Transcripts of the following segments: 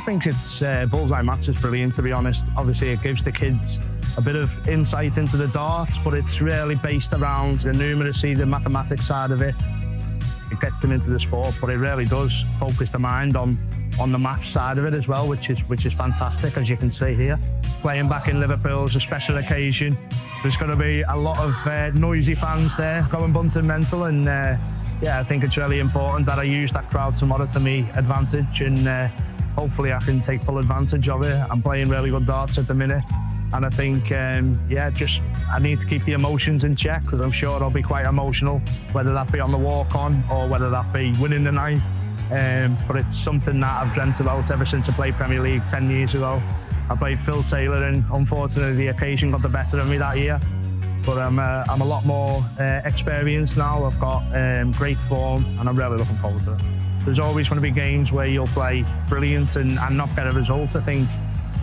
think it's Bullseye Mats is brilliant, to be honest. Obviously, it gives the kids a bit of insight into the darts, but it's really based around the numeracy, the mathematics side of it. It gets them into the sport, but it really does focus the mind on the maths side of it as well, which is fantastic, as you can see here. Playing back in Liverpool is a special occasion. There's going to be a lot of noisy fans there going Bunting mental, and yeah, I think it's really important that I use that crowd tomorrow to my advantage, and hopefully I can take full advantage of it. I'm playing really good darts at the minute, and I think, yeah, just I need to keep the emotions in check, because I'm sure I'll be quite emotional, whether that be on the walk-on or whether that be winning the night. But it's something that I've dreamt about ever since I played Premier League 10 years ago. I played Phil Saylor, and unfortunately the occasion got the better of me that year. But I'm a lot more experienced now. I've got great form, and I'm really looking forward to it. There's always going to be games where you'll play brilliant and not get a result. I think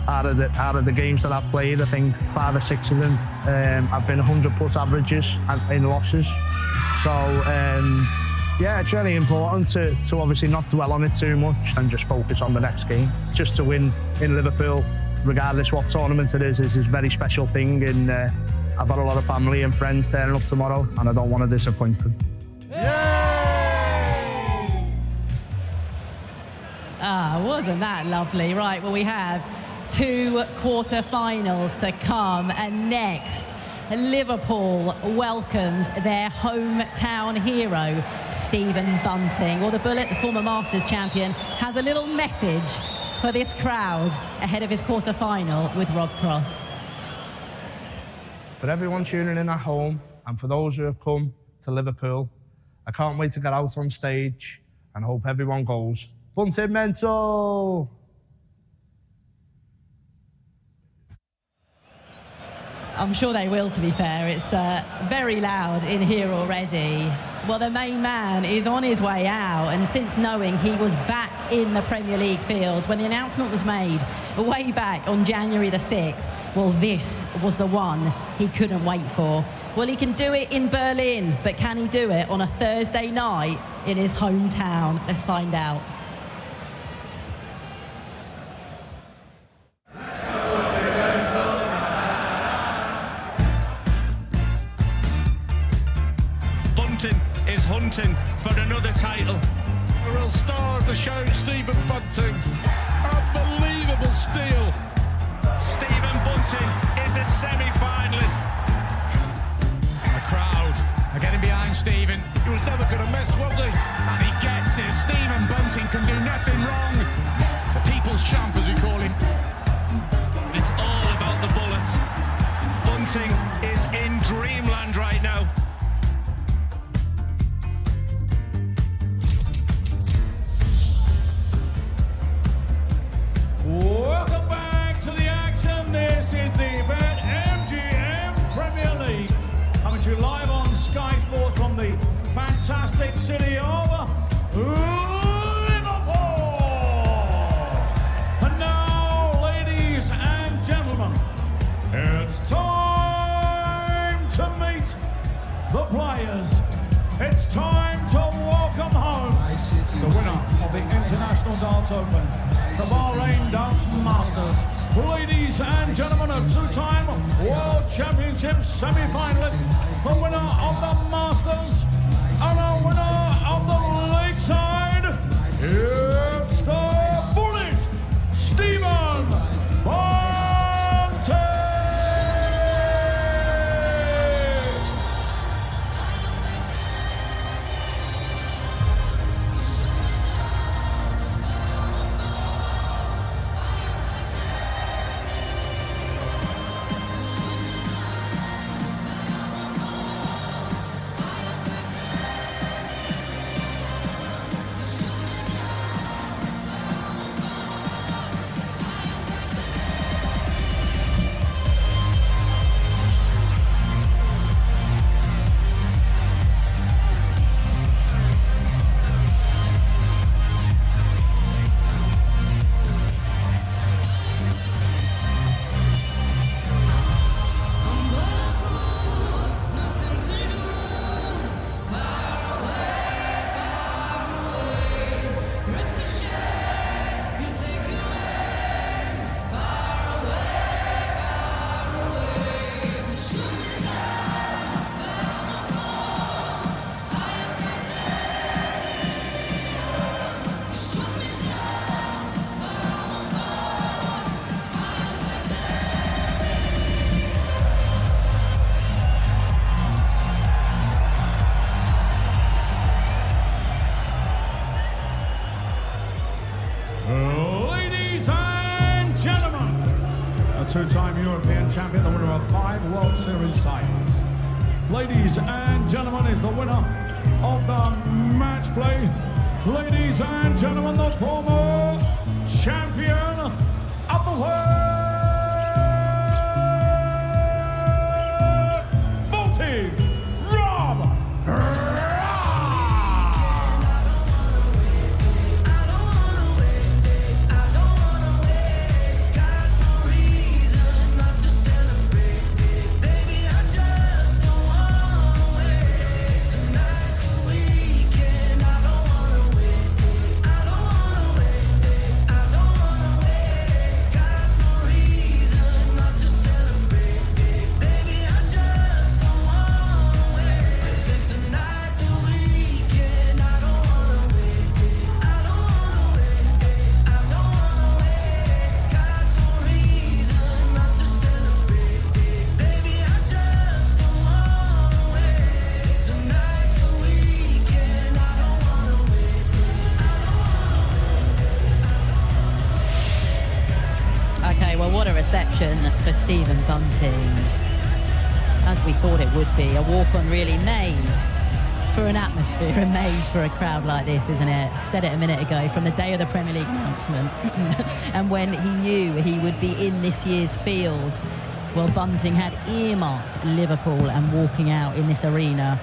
out of the games that I've played, I think 5 or 6 of them have been 100+ averages in losses. So yeah, it's really important to obviously not dwell on it too much and just focus on the next game. Just to win in Liverpool, regardless what tournament it is a very special thing, and I've got a lot of family and friends turning up tomorrow, and I don't want to disappoint them. Ah, wasn't that lovely? Right, well, we have 2 quarter-finals to come, and next, Liverpool welcomes their hometown hero, Stephen Bunting. Well, the Bullet, the former Masters champion, has a little message for this crowd ahead of his quarter-final with Rob Cross. For everyone tuning in at home, and for those who have come to Liverpool, I can't wait to get out on stage and hope everyone goes Bunting mental! I'm sure they will, to be fair. It's very loud in here already. Well, the main man is on his way out, and since knowing he was back in the Premier League field, when the announcement was made way back on January the 6th, well, this was the one he couldn't wait for. Well, he can do it in Berlin, but can he do it on a Thursday night in his hometown? Let's find out. Bunting is hunting for another title. A real star of the show, Stephen Bunting. Unbelievable steal. Stephen Bunting is a semi-finalist. The crowd are getting behind Stephen. He was never going to miss, was he? And he gets it. Stephen Bunting can do nothing wrong. The people's champ, as we call him. It's all about the bullet. Bunting is in dreamland right now. Welcome back to the action. This is the BetMGM Premier League. Coming to you live on Sky Sports from the fantastic city of Liverpool. And now, ladies and gentlemen, it's time to meet the players. It's time to welcome home the winner of the International Darts Open, the Bahrain Darts Masters. Ladies and gentlemen, a 2-time World Championship semi-finalist, the winner of the Masters, and a winner of the Lakeside. It's the Bullet, Stephen Bunting. six-time European champion, the winner of 5 World Series titles. Ladies and gentlemen, is the winner of the match play. Ladies and gentlemen, the former champion of the world, Bunting, Rob. What a reception for Stephen Bunting, as we thought it would be. A walk-on really made for an atmosphere and made for a crowd like this, isn't it? Said it a minute ago, from the day of the Premier League announcement and when he knew he would be in this year's field, well, Bunting had earmarked Liverpool and walking out in this arena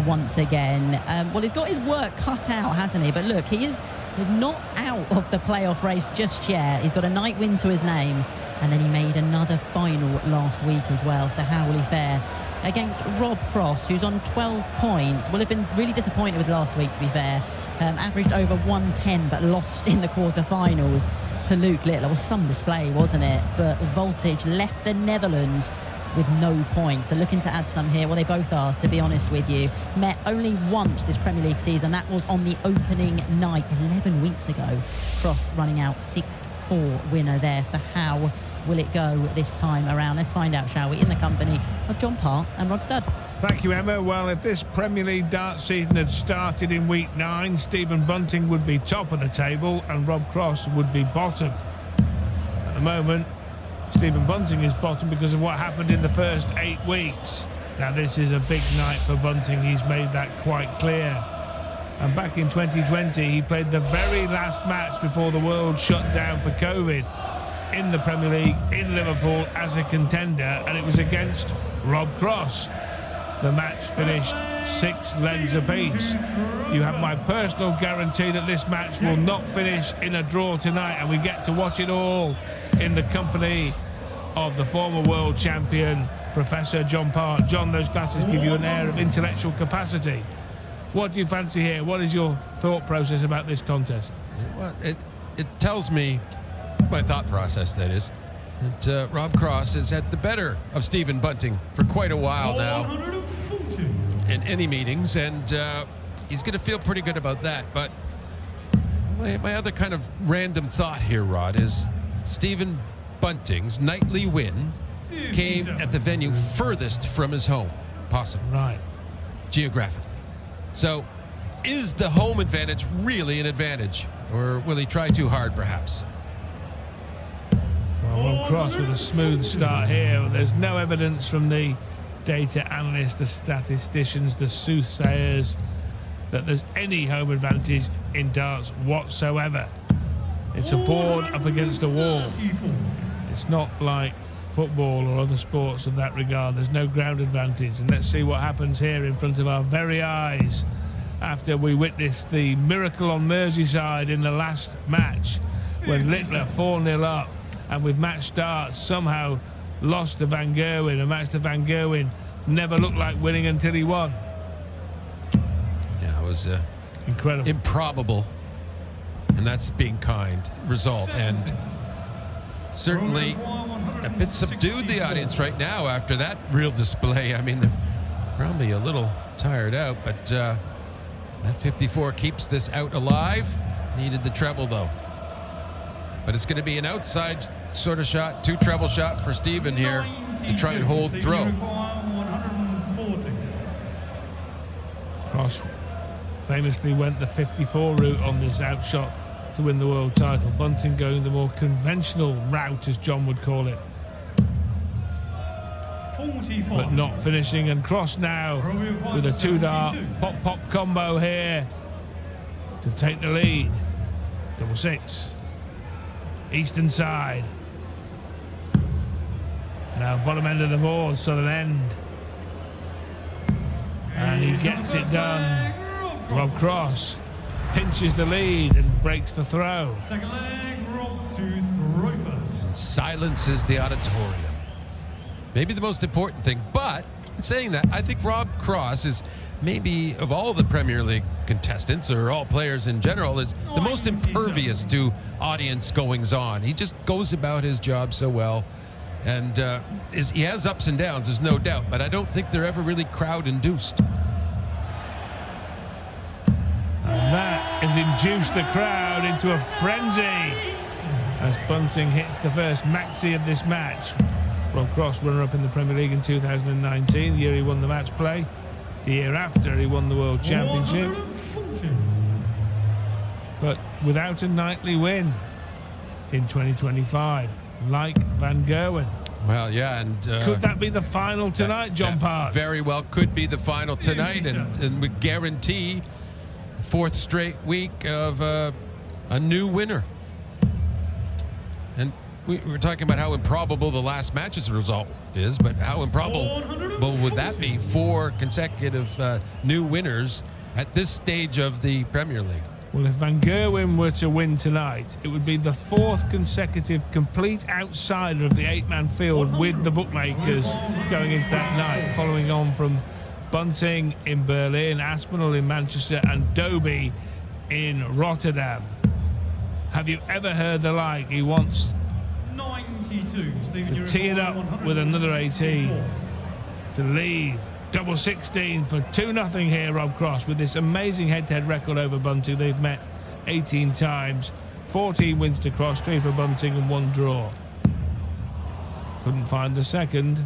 once again. Well, he's got his work cut out, hasn't he? But look, he is not out of the playoff race just yet. He's got a night win to his name, and then he made another final last week as well. So how will he fare against Rob Cross, who's on 12 points? Will have been really disappointed with last week, to be fair. Averaged over 110, but lost in the quarter-finals to Luke Littler. Was some display, wasn't it? But Voltage left the Netherlands with no points. So looking to add some here. Well, they both are, to be honest with you. Met only once this Premier League season. That was on the opening night 11 weeks ago. Cross running out 6-4 winner there. So how will it go this time around? Let's find out, shall we? In the company of John Parr and Rod Studd. Thank you, Emma. Well, if this Premier League darts season had started in week 9, Stephen Bunting would be top of the table and Rob Cross would be bottom. At the moment, Stephen Bunting is bottom because of what happened in the first 8 weeks. Now, this is a big night for Bunting. He's made that quite clear. And back in 2020, he played the very last match before the world shut down for COVID in the Premier League in Liverpool as a contender, and it was against Rob Cross. The match finished 6 legs apiece. You have my personal guarantee that this match will not finish in a draw tonight, and we get to watch it all in the company of the former world champion, Professor John Parr. John, those glasses give you an air of intellectual capacity. What do you fancy here? What is your thought process about this contest? Well, it tells me, my thought process that is, that Rob Cross has had the better of Stephen Bunting for quite a while now in any meetings, and he's going to feel pretty good about that. But my other kind of random thought here, Rod, is Stephen Bunting's nightly win came at the venue furthest from his home possible. Right. Geographically. So is the home advantage really an advantage, or will he try too hard perhaps? Well, Rob Cross with a smooth start here. There's no evidence from the data analysts, the statisticians, the soothsayers that there's any home advantage in darts whatsoever. It's a board up against a wall. It's not like football or other sports of that regard. There's no ground advantage. And let's see what happens here in front of our very eyes after we witnessed the miracle on Merseyside in the last match when Littler 4-0 up and with match start somehow lost to Van Gerwen, a match that Van Gerwen never looked like winning until he won. Yeah, it was incredible, improbable, and that's being kind result, and certainly a bit subdued the audience right now after that real display. I mean, they're probably a little tired out, but that 54 keeps this out alive. Needed the treble though, but it's going to be an outside sort of shot, 2 treble shot for Stephen here to try and hold throw. Cross famously went the 54 route on this outshot to win the world title. Bunting going the more conventional route, as John would call it. but not finishing. And Cross now with a 2-dart pop-pop combo here to take the lead. Double 6. Eastern side. Now bottom end of the board, southern end. And he gets it done. Rob Cross pinches the lead and breaks the throw. Second leg, Rob to throw first. Silences the auditorium. Maybe the most important thing, but in saying that, I think Rob Cross is maybe, of all the Premier League contestants or all players in general, is the most impervious to audience goings on. He just goes about his job so well. And he has ups and downs, there's no doubt, but I don't think they're ever really crowd-induced. And that has induced the crowd into a frenzy as Bunting hits the first maxi of this match. Rob Cross, runner-up in the Premier League in 2019, the year he won the match play. The year after, he won the World Championship. But without a nightly win in 2025. Like Van Gerwen. Well, yeah, and could that be the final tonight, John Part? Very well could be the final tonight, and would guarantee fourth straight week of a new winner. And we were talking about how improbable the last match's result is, but how improbable would that be? 4 consecutive new winners at this stage of the Premier League. Well, if Van Gerwen were to win tonight, it would be the 4th consecutive complete outsider of the 8-man field with the bookmakers going into that night, following on from Bunting in Berlin, Aspinall in Manchester, and Doby in Rotterdam. Have you ever heard the like? He wants 92. to tee it up with another 18 to leave. Double 16 for 2-0 here, Rob Cross, with this amazing head-to-head record over Bunting. They've met 18 times, 14 wins to Cross, 3 for Bunting and 1 draw. Couldn't find the second.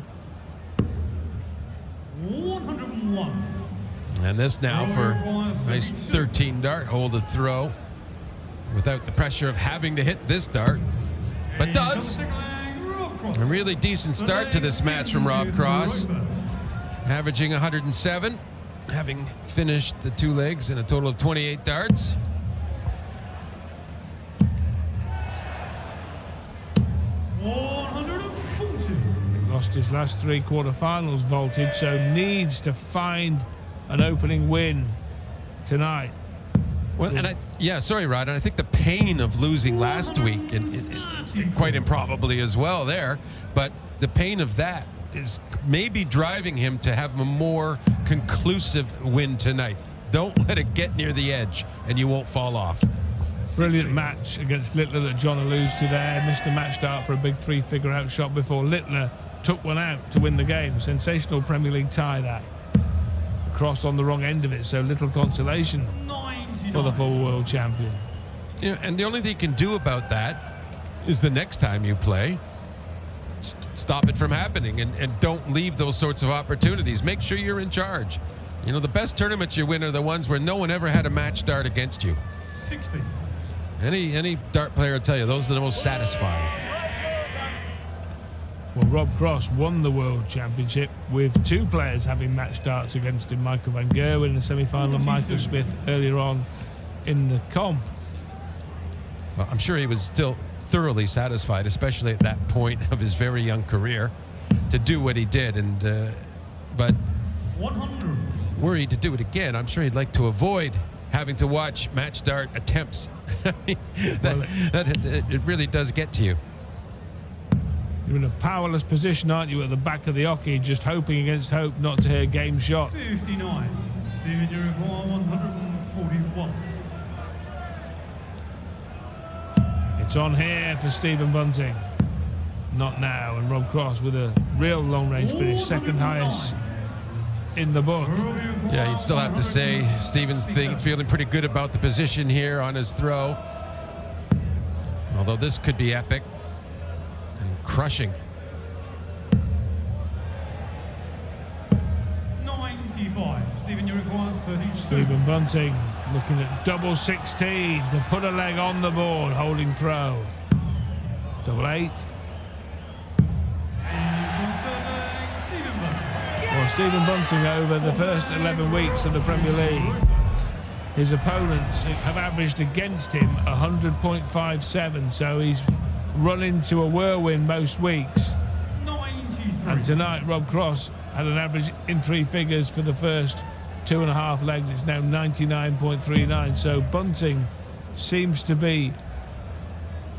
101. And this now for a nice 13-dart hole of throw without the pressure of having to hit this dart, but does. A really decent start to this match from Rob Cross. Averaging 107, having finished the 2 legs in a total of 28 darts. He lost his last 3 quarterfinals vaulted, so needs to find an opening win tonight. Well, and sorry, Rod, and I think the pain of losing last week, and quite improbably as well there, but the pain of that is maybe driving him to have a more conclusive win tonight. Don't let it get near the edge and you won't fall off. Brilliant match against Littler that John alludes to there. Missed a match start for a big 3-figure out shot before Littler took one out to win the game. Sensational Premier League tie that. Cross on the wrong end of it, so little consolation for the full world champion. You know, and the only thing you can do about that is the next time you play, stop it from happening and don't leave those sorts of opportunities. Make sure you're in charge. You know, the best tournaments you win are the ones where no one ever had a match start against you. 60. Any dart player will tell you those are the most satisfying. Well, Rob Cross won the World Championship with 2 players having match starts against him, Michael Van Gerwen in the semi-final and Michael Smith earlier on in the comp. Well, I'm sure he was still thoroughly satisfied, especially at that point of his very young career, to do what he did. And but 100. Were he to do it again, I'm sure he'd like to avoid having to watch match start attempts. It really does get to you. You're in a powerless position, aren't you, at the back of the hockey, just hoping against hope not to hear game shot. 59. Stephen Uruguay 141. It's on here for Stephen Bunting. Not now, and Rob Cross with a real long-range finish, second highest in the book. Yeah, you'd still have to say Stephen's feeling pretty good about the position here on his throw. Although this could be epic and crushing. 95. Stephen Uruguay 32. Stephen Bunting looking at double 16 to put a leg on the board, holding throw. Double 8. Well, Stephen Bunting, over the first 11 weeks of the Premier League, his opponents have averaged against him 100.57, so he's run into a whirlwind most weeks. 93. And tonight, Rob Cross had an average in three figures for the first 2.5 legs. It's now 99.39, so Bunting seems to be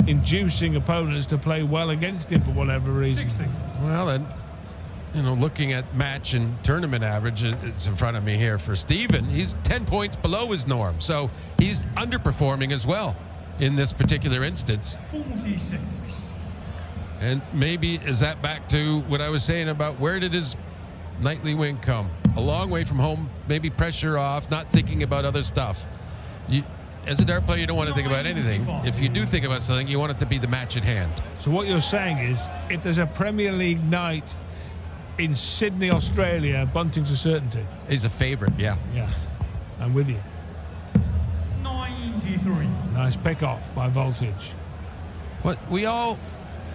inducing opponents to play well against him for whatever reason. 60. Well, and you know, looking at match and tournament average, it's in front of me here for Stephen. He's 10 points below his norm, so he's underperforming as well in this particular instance. 46. And maybe is that back to what I was saying about where did his nightly win come? A long way from home, maybe pressure off, not thinking about other stuff. As a dart player, you don't want to think about anything. If you do think about something, you want it to be the match at hand. So what you're saying is, if there's a Premier League night in Sydney, Australia, Bunting's a certainty. He's a favorite, yeah. Yeah, I'm with you. 93. Nice pick off by Voltage. But we all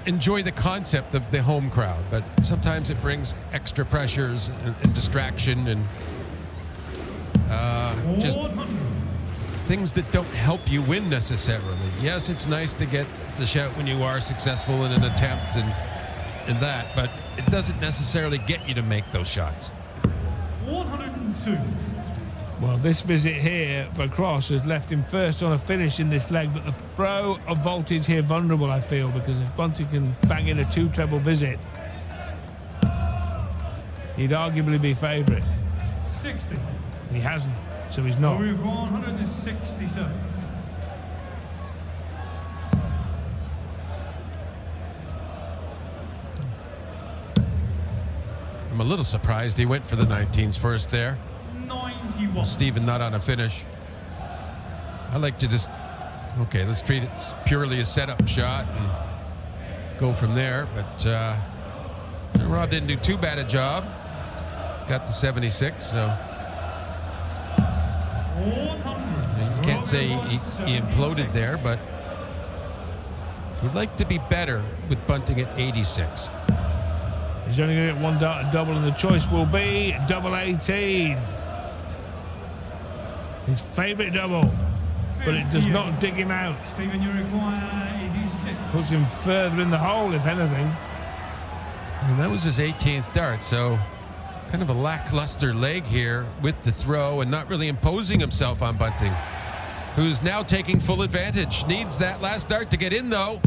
enjoy the concept of the home crowd, but sometimes it brings extra pressures and distraction and just things that don't help you win necessarily. Yes, it's nice to get the shout when you are successful in an attempt and that, but it doesn't necessarily get you to make those shots. 102. Well, this visit here for Cross has left him first on a finish in this leg, but the throw of Voltage here vulnerable, I feel, because if Bunting can bang in a 2-treble visit, he'd arguably be favourite. 60. He hasn't, so he's not. We've gone 167. I'm a little surprised he went for the 19s first there. 91. Stephen not on a finish. I like to just, okay, let's treat it purely a setup shot and go from there. But Rob didn't do too bad a job. Got the 76, so 100. you can't say he imploded there, but he'd like to be better with Bunting at 86. He's only going to get one dart at double, and the choice will be double 18. His favourite double, but it does not dig him out. Stephen, you require 86. Puts him further in the hole, if anything. And that was his 18th dart, so kind of a lackluster leg here with the throw and not really imposing himself on Bunting, who's now taking full advantage. Needs that last dart to get in, though.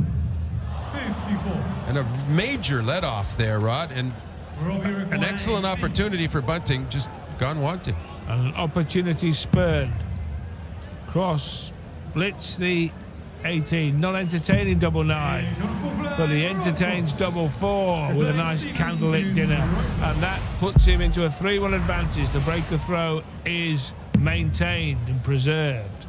54. And a major let-off there, Rod, and an excellent opportunity for Bunting, just gone wanting. And an opportunity spurned. Cross splits the 18, not entertaining double 9, but he entertains double 4 with a nice candlelit dinner, and that puts him into a 3-1 advantage. The breaker throw is maintained and preserved.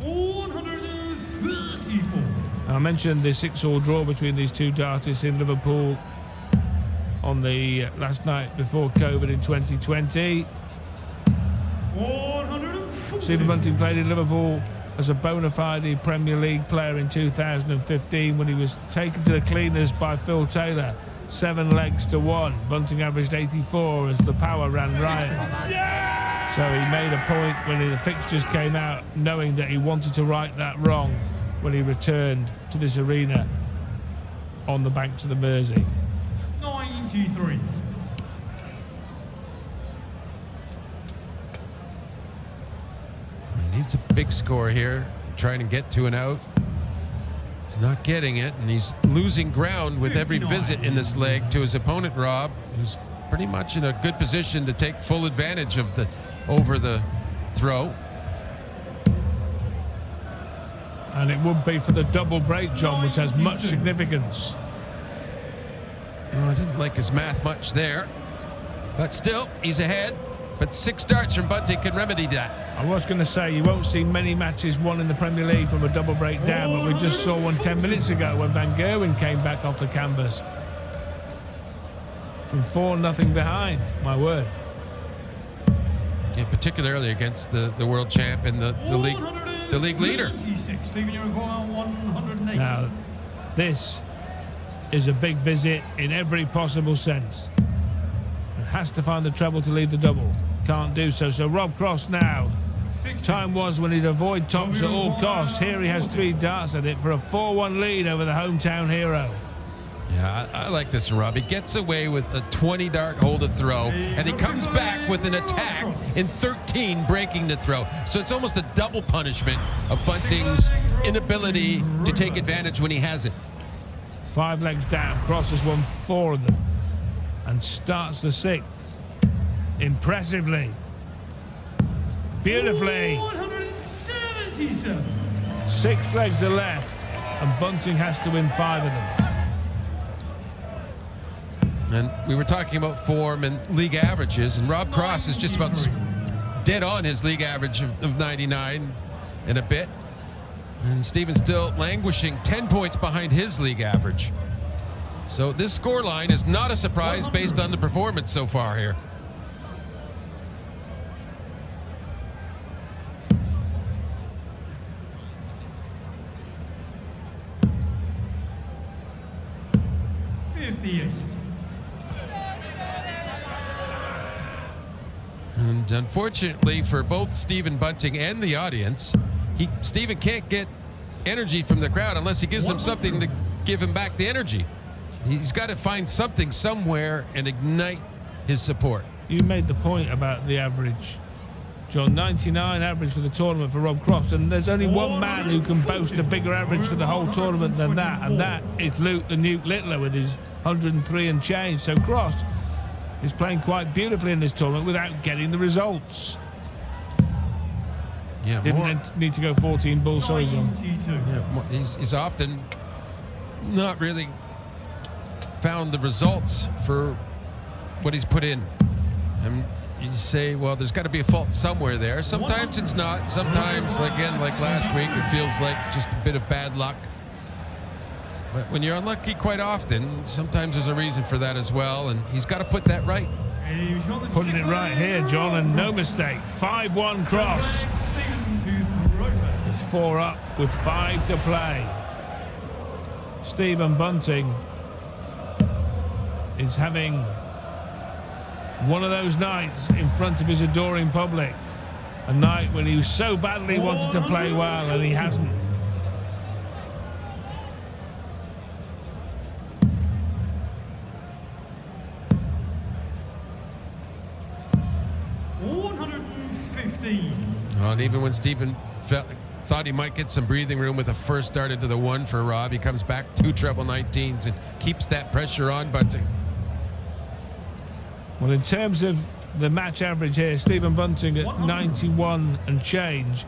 134. I mentioned the 6-all draw between these two dartists in Liverpool on the last night before COVID in 2020. 140. Stephen Bunting played in Liverpool as a bona fide Premier League player in 2015 when he was taken to the cleaners by Phil Taylor, 7 legs to 1. Bunting averaged 84 as the power ran riot. So he made a point when the fixtures came out, knowing that he wanted to right that wrong when he returned to this arena on the banks of the Mersey. 93. He needs a big score here, trying to get to an out. He's not getting it, and he's losing ground with every visit in this leg to his opponent, Rob, who's pretty much in a good position to take full advantage of the over the throw. And it would be for the double break, John, which has much significance. Oh, I didn't like his math much there, but still, he's ahead. But 6 darts from Bunting can remedy that. I was going to say, you won't see many matches won in the Premier League from a double break down, but we just saw one 10 minutes ago when Van Gerwen came back off the canvas from 4-0 behind. My word. Yeah, particularly against the world champ and the league leader. Stephen, you're going on 108. Now, this is a big visit in every possible sense. It has to find the treble to lead the double. Can't do so. So Rob Cross now. Time was when he'd avoid tops at all costs. Here he has 3 darts at it for a 4-1 lead over the hometown hero. Yeah, I like this from Rob. He gets away with a 20-dart hold to throw, and he comes back with an attack in 13 breaking the throw. So it's almost a double punishment of Bunting's inability to take advantage when he has it. 5 legs down. Cross has won 4 of them and starts the 6th impressively, beautifully. 177. 6 legs are left, and Bunting has to win 5 of them. And we were talking about form and league averages, and Rob Cross is just about dead on his league average of 99 and a bit. And Stephen's still languishing 10 points behind his league average. So this scoreline is not a surprise based on the performance so far here. And unfortunately for both Stephen Bunting and the audience, Stephen can't get energy from the crowd unless he gives them something to give him back the energy. He's got to find something somewhere and ignite his support. You made the point about the average, John. 99 average for the tournament for Rob Cross, and there's only one man who can boast a bigger average for the whole tournament than that, and that is Luke the Nuke Littler with his 103 and change. So Cross is playing quite beautifully in this tournament without getting the results. Yeah, didn't need to go 14 balls, sorry, John. Yeah, he's often not really found the results for what he's put in. And you say, well, there's got to be a fault somewhere there. Sometimes it's not. Sometimes, again, like last week, it feels like just a bit of bad luck. But when you're unlucky quite often, sometimes there's a reason for that as well, and he's got to put that right. Putting it right here, John, and no mistake. 5-1 Cross. It's 4 up with 5 to play. Stephen Bunting is having one of those nights in front of his adoring public. A night when he so badly wanted to play well, and he hasn't. Well, and even when Stephen thought he might get some breathing room with a first start into the 1 for Rob, he comes back 2 treble 19s and keeps that pressure on Bunting. Well, in terms of the match average here, Stephen Bunting at 91 and change,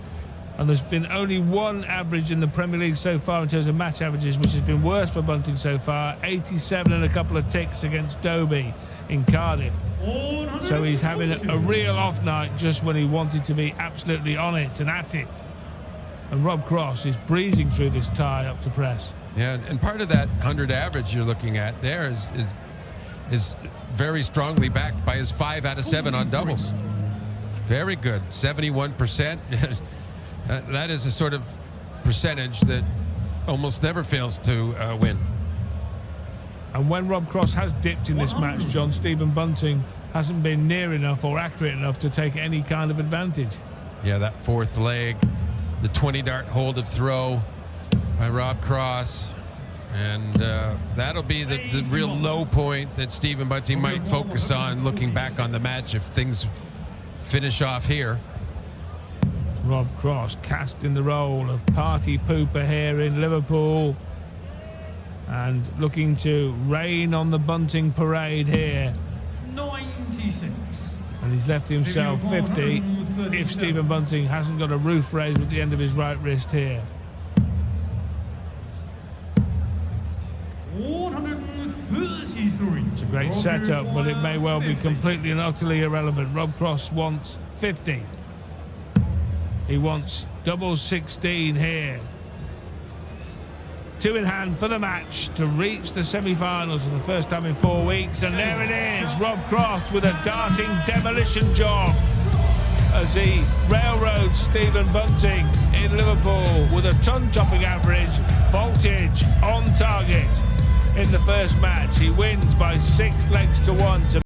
and there's been only one average in the Premier League so far in terms of match averages, which has been worse for Bunting so far. 87 and a couple of ticks against Dobie in Cardiff. So he's having a real off night just when he wanted to be absolutely on it and at it. And Rob Cross is breezing through this tie up to press. Yeah, and part of that 100 average you're looking at there is very strongly backed by his 5 out of 7 on doubles. Very good, 71%. That is a sort of percentage that almost never fails to win. And when Rob Cross has dipped in this match, John, Stephen Bunting hasn't been near enough or accurate enough to take any kind of advantage. Yeah, that 4th leg, the 20-dart hold of throw by Rob Cross. And that'll be the real low point that Stephen Bunting might focus on looking back on the match if things finish off here. Rob Cross cast in the role of party pooper here in Liverpool and looking to rain on the Bunting parade here. 96. And he's left himself 50 if Stephen Bunting hasn't got a roof raised at the end of his right wrist here. 133. It's a great setup, but it may well be completely and utterly irrelevant. Rob Cross wants 50. He wants double 16 here. 2 in hand for the match to reach the semi-finals for the first time in 4 weeks. And there it is, Rob Cross with a darting demolition job as he railroads Stephen Bunting in Liverpool with a ton-topping average, voltage on target. in the first match. He wins by 6 legs to 1 to